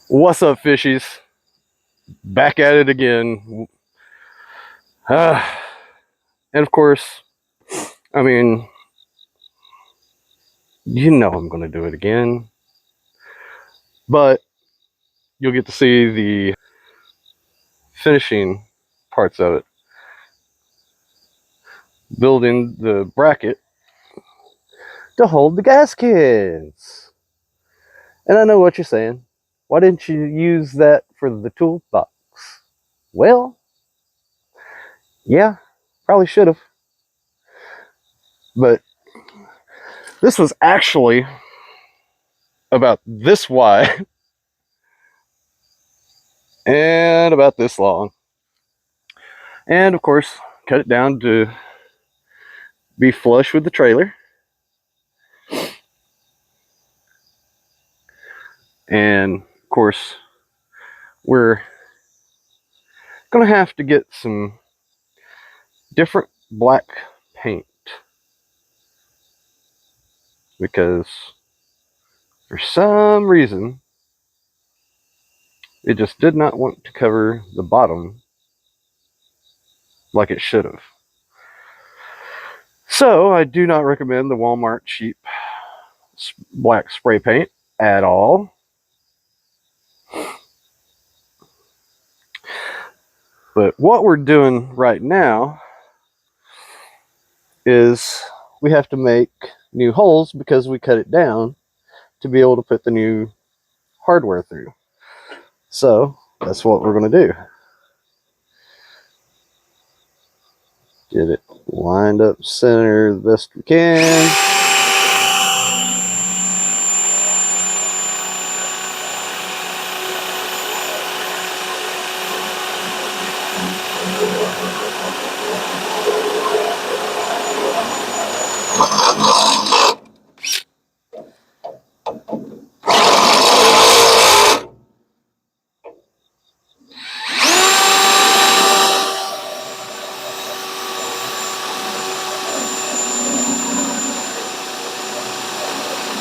What's up, fishies? Back at it again. Uh, and of course, I mean, you know I'm going to do it again. But you'll get to see the finishing parts of it. Building the bracket to hold the gas cans. And I know what you're saying. Why didn't you use that for the toolbox? Well, yeah, probably should have. But this was actually about this wide and about this long. And of course, cut it down to be flush with the trailer. And of course, we're going to have to get some different black paint because for some reason it just did not want to cover the bottom like it should have. So I do not recommend the Walmart cheap black spray paint at all. But what we're doing right now is we have to make new holes because we cut it down to be able to put the new hardware through. So that's what we're going to do. Get it lined up center the best we can.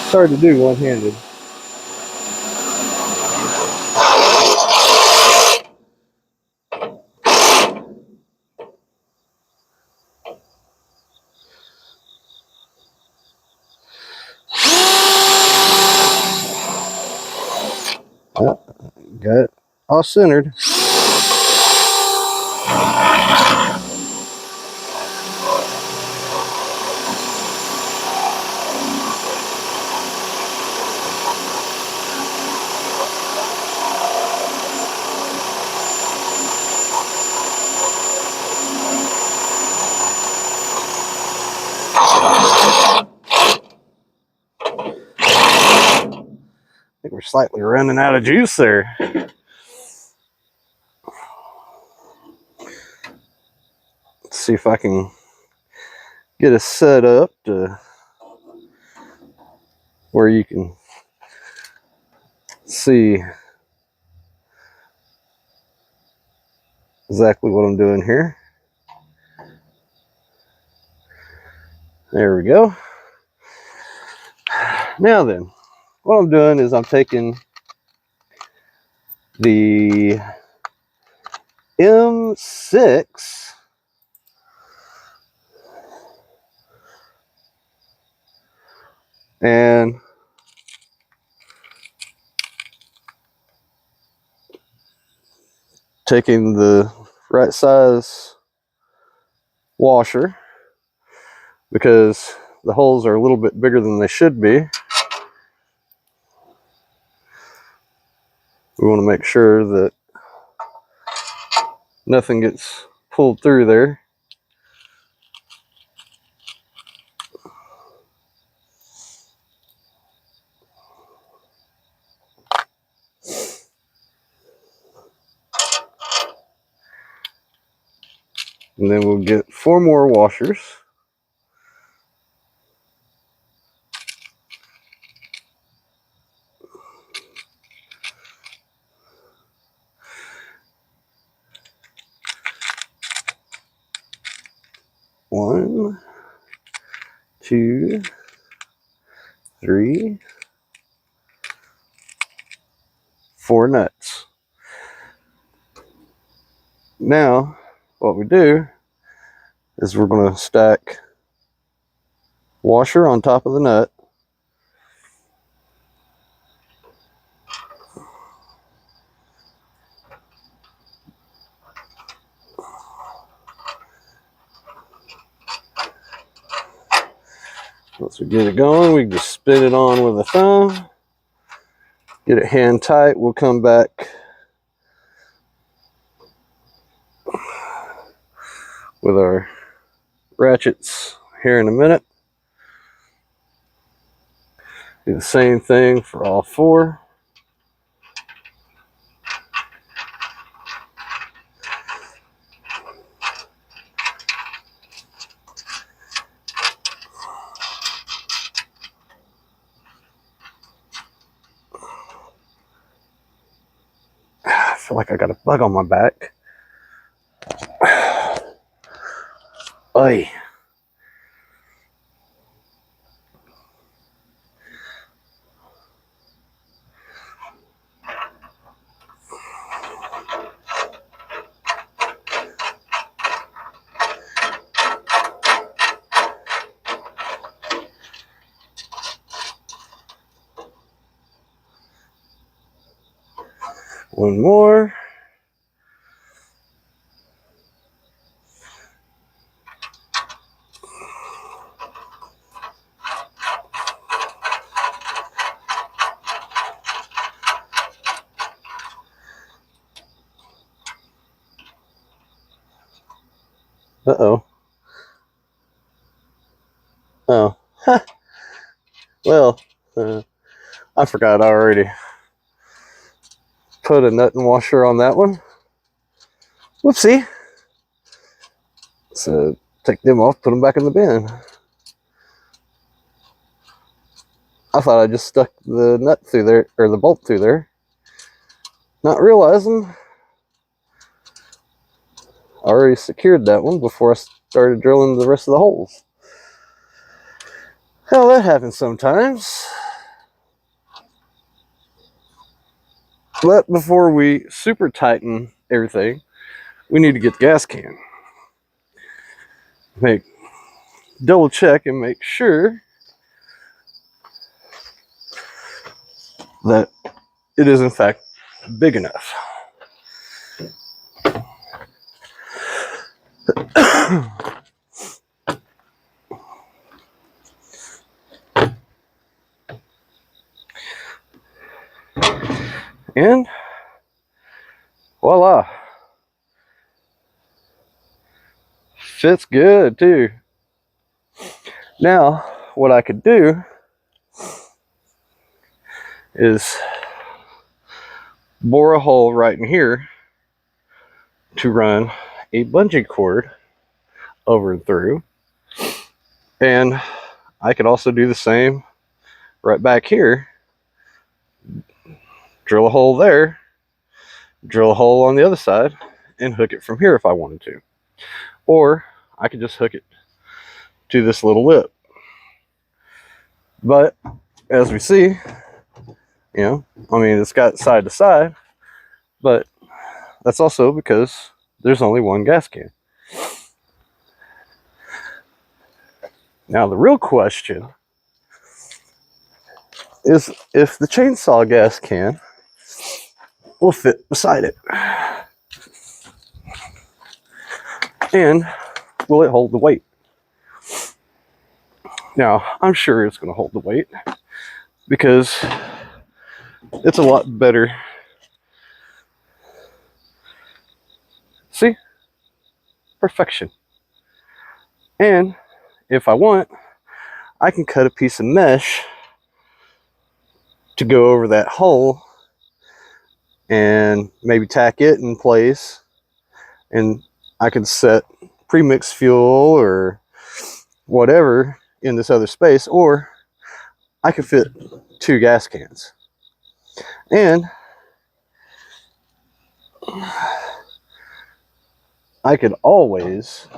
It's hard to do one-handed. Got it all centered. I think we're slightly running out of juice there. Let's see if I can get us set up to where you can see exactly what I'm doing here. There we go. Now then, what I'm doing is I'm taking the M6 and taking the right size washer because the holes are a little bit bigger than they should be. We want to make sure that nothing gets pulled through there. And then we'll get 4 more washers. One, two, three, 4 nuts. Now, what we do is we're going to stack washer on top of the nut. Once we get it going, we just spin it on with a thumb. Get it hand tight. We'll come back with our ratchets here in a minute. Do the same thing for all 4. I feel like I got a bug on my back. Oy. One more. Uh-oh. Oh. Well, I forgot I already put a nut and washer on that one. Whoopsie. So take them off, put them back in the bin. I thought I just stuck the nut through there, or the bolt through there, not realizing I already secured that one before I started drilling the rest of the holes. Hell, that happens sometimes. But before we super tighten everything, we need to get the gas can. Double check and make sure that it is in fact big enough. And voila, fits good too. Now what I could do is bore a hole right in here to run a bungee cord over and through, and I could also do the same right back here. Drill a hole there, drill a hole on the other side, and hook it from here if I wanted to. Or I could just hook it to this little lip. But as we see, I mean, it's got side to side, but that's also because there's only one gas can. Now the real question is if the chainsaw gas can will fit beside it. And will it hold the weight? Now, I'm sure it's going to hold the weight because it's a lot better. See? Perfection. And if I want, I can cut a piece of mesh to go over that hole and maybe tack it in place, and I can set premix fuel or whatever in this other space, or I could fit 2 gas cans. And I could always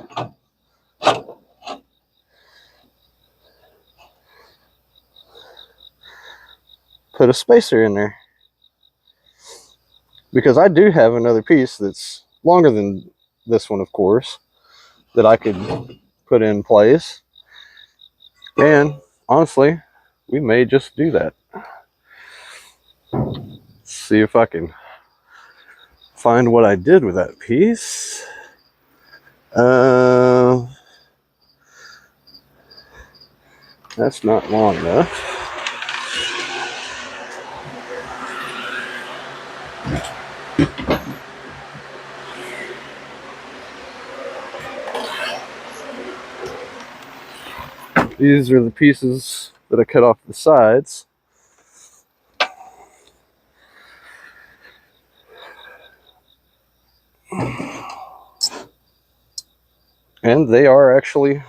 put a spacer in there. because I do have another piece that's longer than this one, of course, that I could put in place. And honestly, we may just do that. See if I can find what I did with that piece. That's not long enough. These are the pieces that I cut off the sides. And they are actually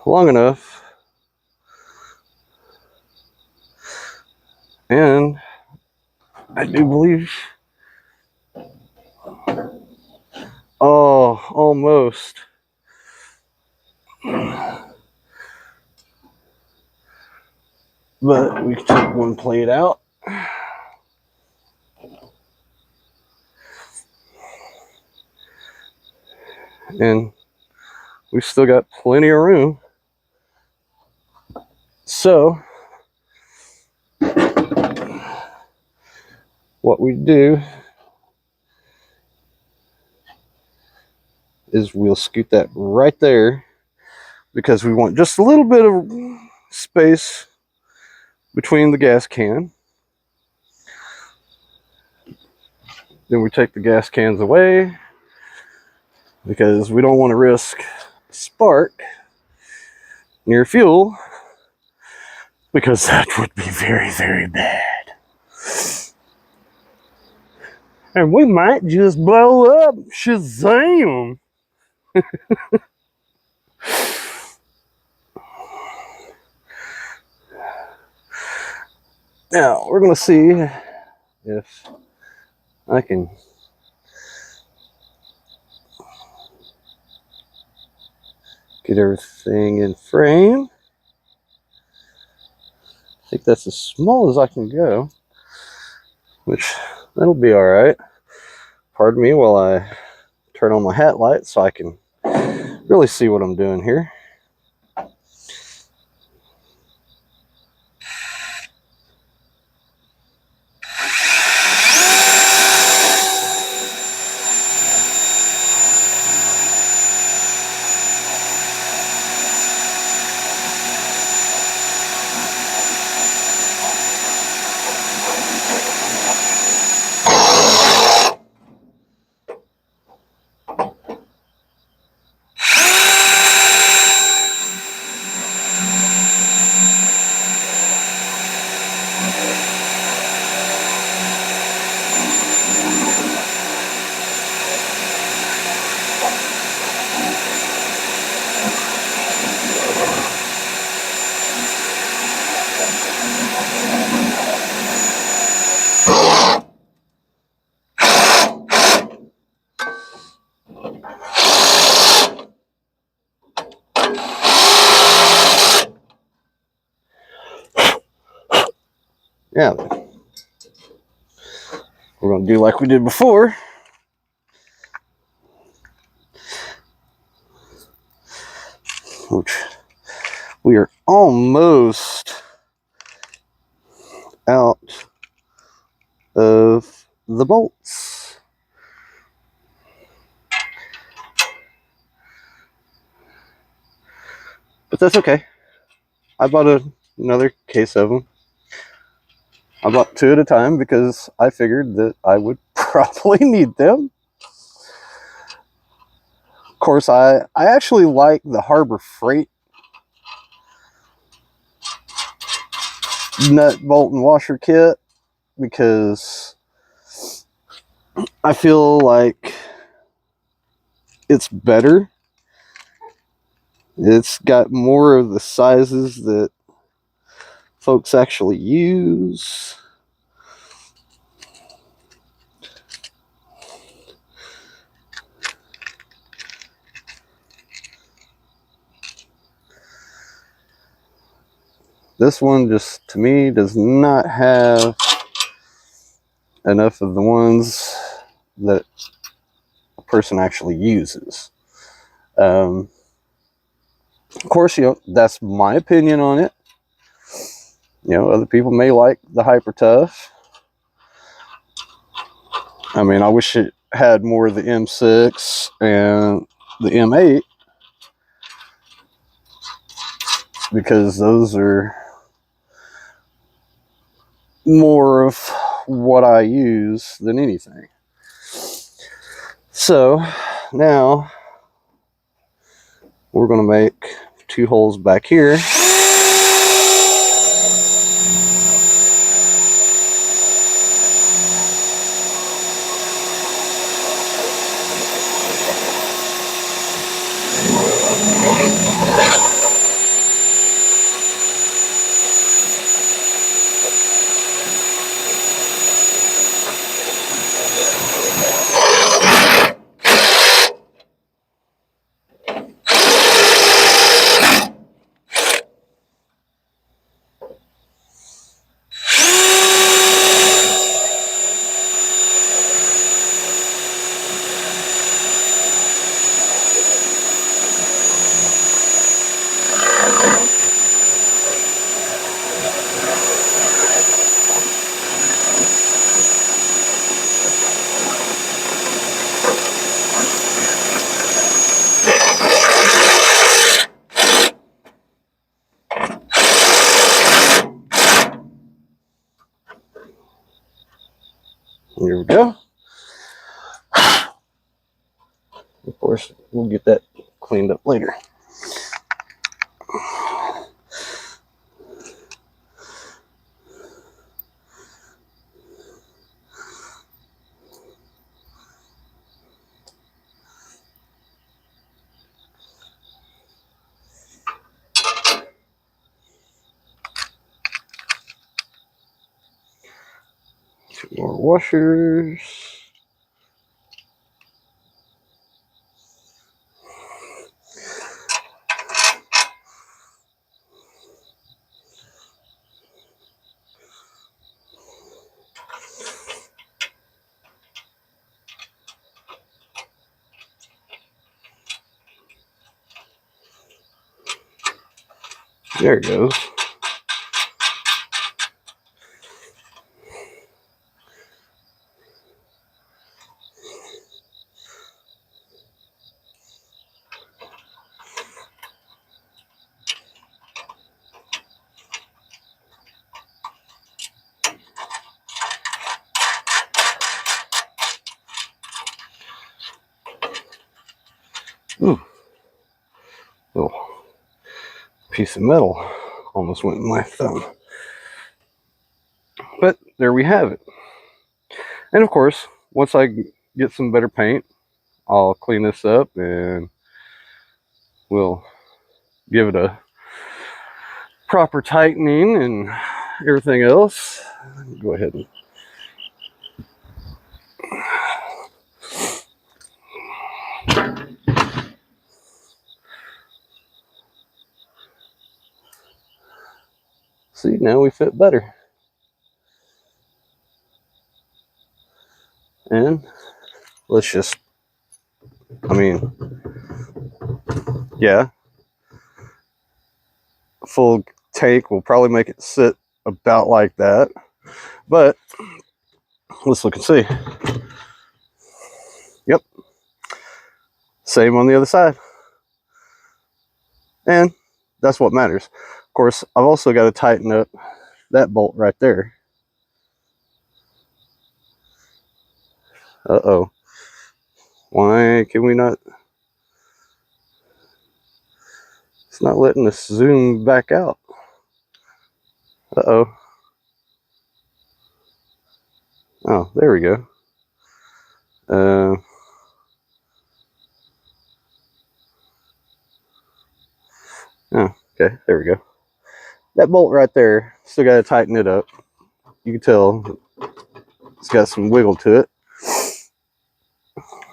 long enough. And I do believe, oh, almost. But we took one plate out. And we've still got plenty of room. So what we do is we'll scoot that right there, because we want just a little bit of space between the gas can. Then we take the gas cans away, because we don't want to risk spark near fuel, because that would be very, very bad. And we might just blow up. Shazam! Now, we're going to see if I can get everything in frame. I think that's as small as I can go, which that'll be all right. Pardon me while I turn on my hat light so I can really see what I'm doing here. Yeah, we're going to do like we did before. Which we are almost out of the bolts. But that's okay. I bought another case of them. I bought 2 at a time because I figured that I would probably need them. Of course, I actually like the Harbor Freight nut, bolt, and washer kit, because I feel like it's better. It's got more of the sizes that folks actually use. This one just, to me, does not have enough of the ones that a person actually uses. Of course, that's my opinion on it. Other people may like the Hyper Tough. I mean, I wish it had more of the M6 and the M8, because those are more of what I use than anything. So now we're going to make 2 holes back here. Here we go. Of course, we'll get that cleaned up later. Two more washers. There it goes. Ooh, little piece of metal almost went in my thumb. But there we have it. And of course, once I get some better paint, I'll clean this up and we'll give it a proper tightening and everything else. Go ahead and see, now we fit better. And let's just, I mean, yeah, full take will probably make it sit about like that, but let's look and see. Yep, same on the other side, and that's what matters. Of course, I've also got to tighten up that bolt right there. Uh-oh, why can we not? It's not letting us zoom back out. Uh-oh. Oh, there we go. Oh, okay, there we go. That bolt right there, still got to tighten it up. You can tell it's got some wiggle to it.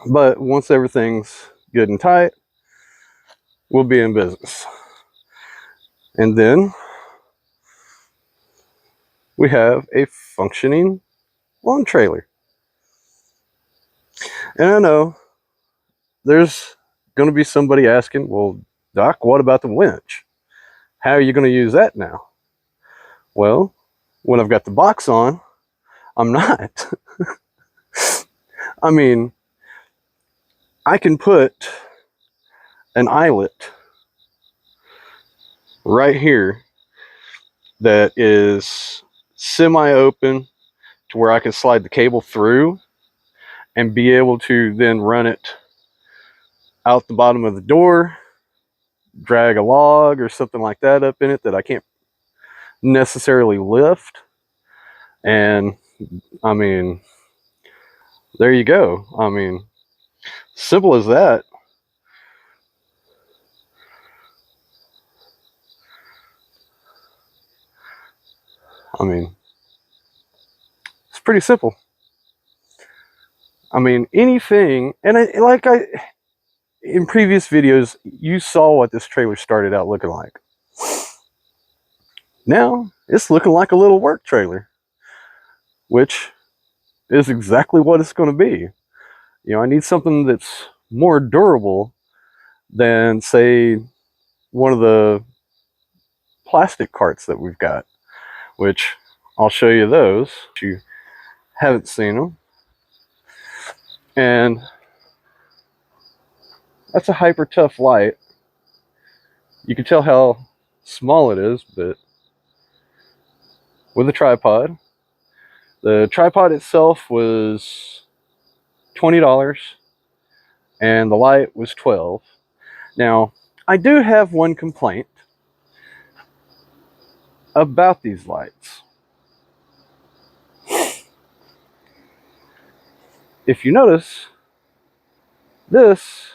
But once everything's good and tight, we'll be in business. And then we have a functioning long trailer. And I know there's going to be somebody asking, well, Doc, what about the winch? How are you going to use that now? Well, when I've got the box on, I'm not. I mean, I can put an eyelet right here that is semi-open to where I can slide the cable through and be able to then run it out the bottom of the door, drag a log or something like that up in it that I can't necessarily lift. And I mean, there you go. I mean, simple as that. I mean, it's pretty simple. I mean, anything, and in previous videos, you saw what this trailer started out looking like. Now, it's looking like a little work trailer, which is exactly what it's going to be. You know, I need something that's more durable than, say, one of the plastic carts that we've got, which I'll show you those if you haven't seen them. And that's a hyper tough light. You can tell how small it is, but with a tripod. The tripod itself was $20 and the light was $12. Now, I do have one complaint about these lights. If you notice, this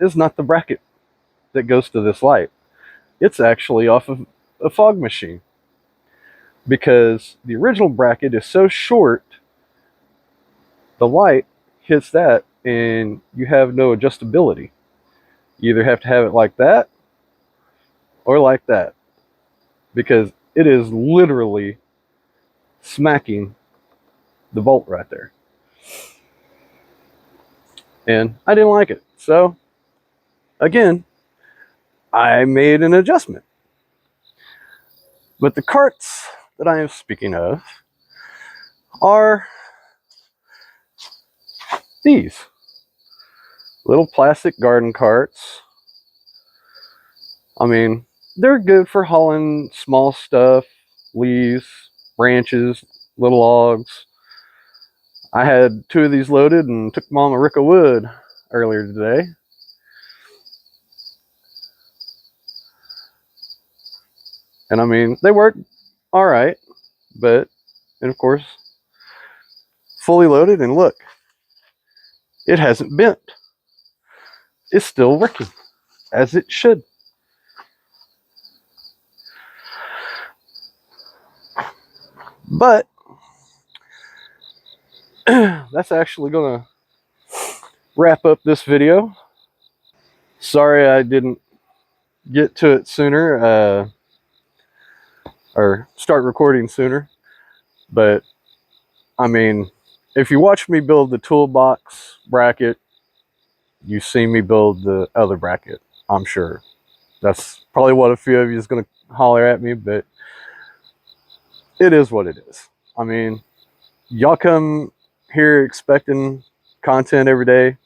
is not the bracket that goes to this light. It's actually off of a fog machine, because the original bracket is so short, the light hits that and you have no adjustability. You either have to have it like that or like that, because it is literally smacking the bolt right there. And I didn't like it. So, again, I made an adjustment. But the carts that I am speaking of are these little plastic garden carts. I mean, they're good for hauling small stuff, leaves, branches, little logs. I had 2 of these loaded and took them on a rick of wood earlier today. And I mean, they work all right, but, and of course, fully loaded, and look, it hasn't bent. It's still working as it should. But that's actually gonna wrap up this video. Sorry I didn't get to it sooner, or start recording sooner. But I mean, if you watch me build the toolbox bracket, you've seen me build the other bracket, I'm sure. That's probably what a few of you is going to holler at me, but it is what it is. I mean, y'all come here expecting content every day.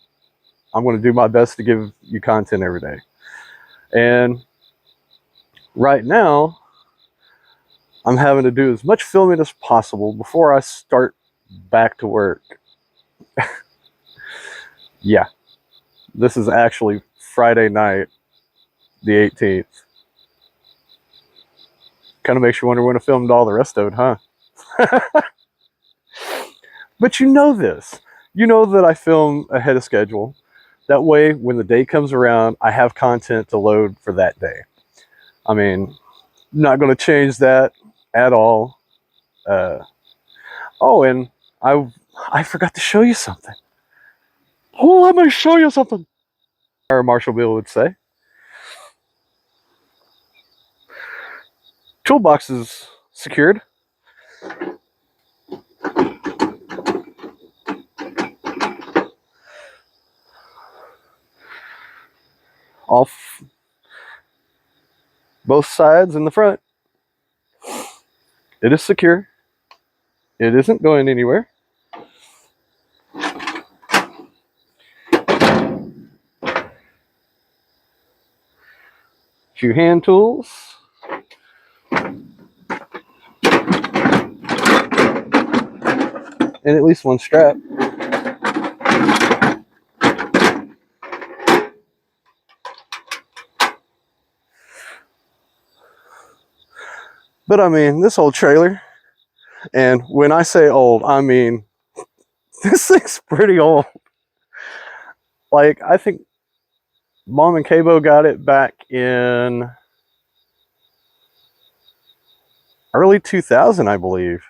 I'm going to do my best to give you content every day. And right now, I'm having to do as much filming as possible before I start back to work. Yeah, this is actually Friday night, the 18th. Kind of makes you wonder when I filmed all the rest of it, huh? But you know this. You know that I film ahead of schedule. That way, when the day comes around, I have content to load for that day. I mean, not going to change that at all. Oh, and I forgot to show you something. Oh, let me show you something. Or Marshall Bill would say. Toolbox is secured. off both sides and the front. It is secure. It isn't going anywhere. Few hand tools. And at least one strap. But I mean, this whole trailer, and when I say old, I mean, this thing's pretty old. Like, I think Mom and Cabo got it back in early 2000, I believe.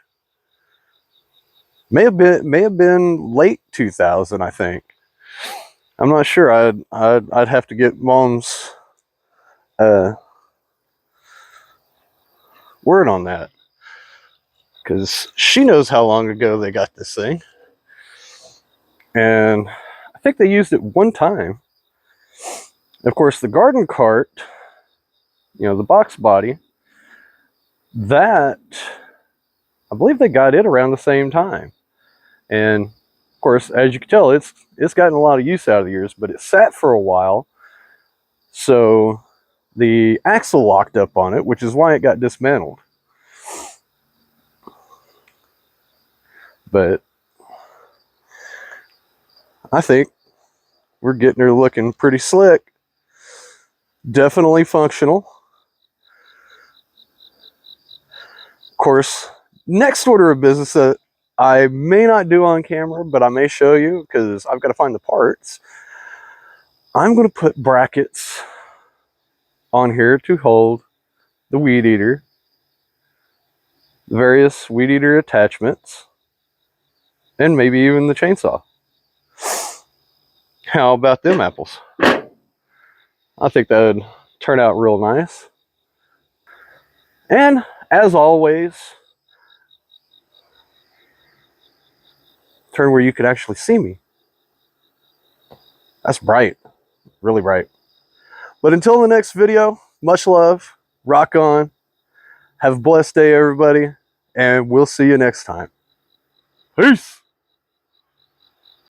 May have been late 2000, I think. I'm not sure. I'd have to get Mom's word on that, because she knows how long ago they got this thing, and I think they used it one time. Of course, the garden cart, you know, the box body, that I believe they got it around the same time. And of course, as you can tell, it's gotten a lot of use out of the years, but it sat for a while, so the axle locked up on it, which is why it got dismantled. But I think we're getting her looking pretty slick. Definitely functional. Of course, next order of business that I may not do on camera, but I may show you because I've got to find the parts. I'm going to put brackets on here to hold the weed eater, the various weed eater attachments, and maybe even the chainsaw. How about them apples? I think that would turn out real nice. And as always, turn where you could actually see me. That's bright, really bright. But until the next video, much love, rock on, have a blessed day, everybody, and we'll see you next time. Peace!